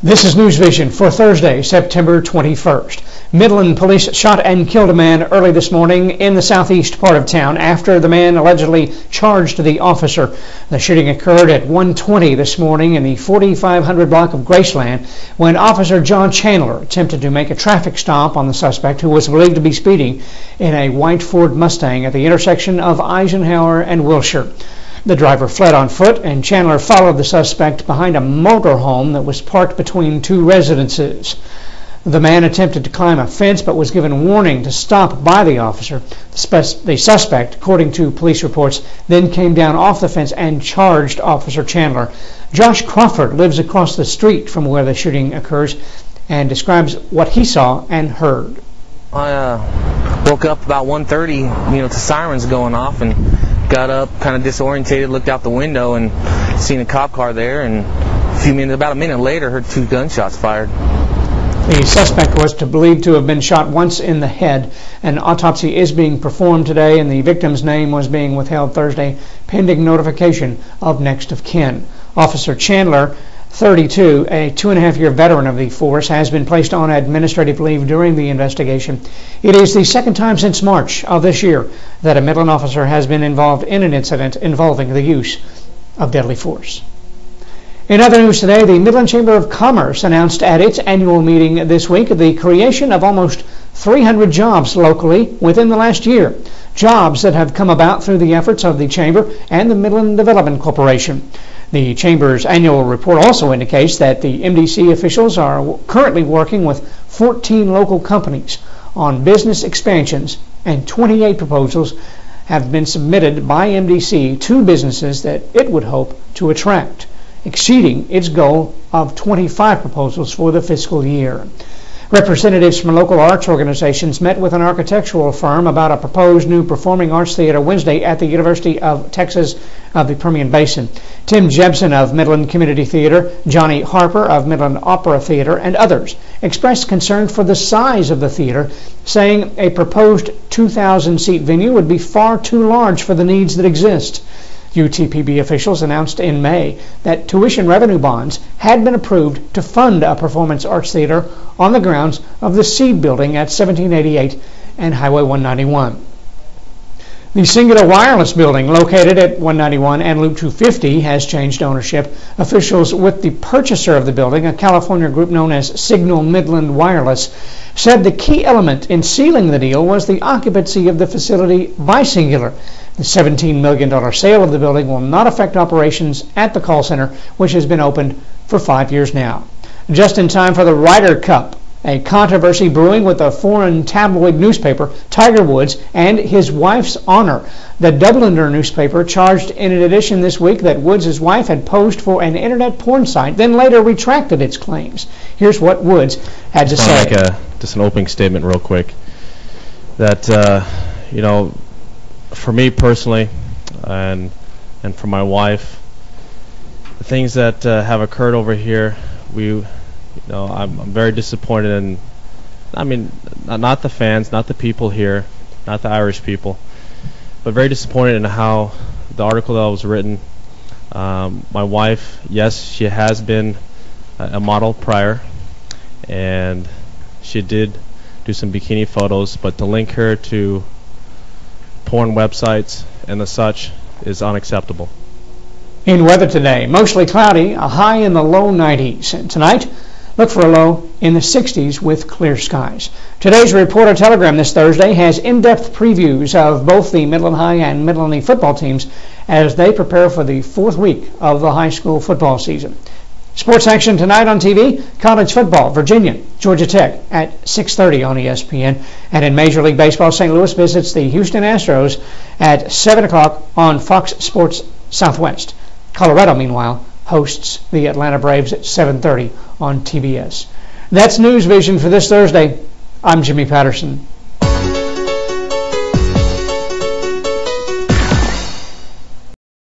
This is newsVISION for Thursday, September 21st. Midland police shot and killed a man early this morning in the southeast part of town after the man allegedly charged the officer. The shooting occurred at 1:20 this morning in the 4500 block of Graceland when Officer John Chandler attempted to make a traffic stop on the suspect, who was believed to be speeding in a white Ford Mustang at the intersection of Eisenhower and Wilshire. The driver fled on foot, and Chandler followed the suspect behind a motorhome that was parked between two residences. The man attempted to climb a fence but was given warning to stop by the officer. The suspect, according to police reports, then came down off the fence and charged Officer Chandler. Josh Crawford lives across the street from where the shooting occurs and describes what he saw and heard. I woke up about 1:30, to sirens going off, and got up kind of disorientated, looked out the window and seen a cop car there, and about a minute later heard two gunshots fired. The suspect was believed to have been shot once in the head. An autopsy is being performed today, and the victim's name was being withheld Thursday pending notification of next of kin. Officer Chandler, 32, a 2.5-year veteran of the force, has been placed on administrative leave during the investigation. It is the second time since March of this year that a Midland officer has been involved in an incident involving the use of deadly force. In other news today, the Midland Chamber of Commerce announced at its annual meeting this week the creation of almost 300 jobs locally within the last year. Jobs that have come about through the efforts of the Chamber and the Midland Development Corporation. The Chamber's annual report also indicates that the MDC officials are currently working with 14 local companies on business expansions, and 28 proposals have been submitted by MDC to businesses that it would hope to attract, exceeding its goal of 25 proposals for the fiscal year. Representatives from local arts organizations met with an architectural firm about a proposed new performing arts theater Wednesday at the University of Texas of the Permian Basin. Tim Jebsen of Midland Community Theater, Johnny Harper of Midland Opera Theater, and others expressed concern for the size of the theater, saying a proposed 2,000-seat venue would be far too large for the needs that exist. UTPB officials announced in May that tuition revenue bonds had been approved to fund a performance arts theater on the grounds of the Seed Building at 1788 and Highway 191. The Singular Wireless Building, located at 191 and Loop 250, has changed ownership. Officials with the purchaser of the building, a California group known as Signal Midland Wireless, said the key element in sealing the deal was the occupancy of the facility by Singular. The $17 million sale of the building will not affect operations at the call center, which has been opened for 5 years now. Just in time for the Ryder Cup, a controversy brewing with a foreign tabloid newspaper, Tiger Woods, and his wife's honor. The Dubliner newspaper charged in an edition this week that Woods' wife had posed for an internet porn site, then later retracted its claims. Here's what Woods had to say. Just an opening statement real quick. That, for me personally, and for my wife, the things that have occurred over here, I'm very disappointed in. Not the fans, not the people here, not the Irish people, but very disappointed in how the article that was written. My wife, yes, she has been a model prior, and she did do some bikini photos, but to link her to porn websites and the such is unacceptable. In weather today, mostly cloudy, a high in the low 90s. And tonight, look for a low in the 60s with clear skies. Today's Reporter Telegram this Thursday has in-depth previews of both the Midland High and Midland football teams as they prepare for the 4th week of the high school football season. Sports action tonight on TV, college football, Virginia, Georgia Tech at 6:30 on ESPN. And in Major League Baseball, St. Louis visits the Houston Astros at 7 o'clock on Fox Sports Southwest. Colorado, meanwhile, hosts the Atlanta Braves at 7:30 on TBS. That's newsVISION for this Thursday. I'm Jimmy Patterson.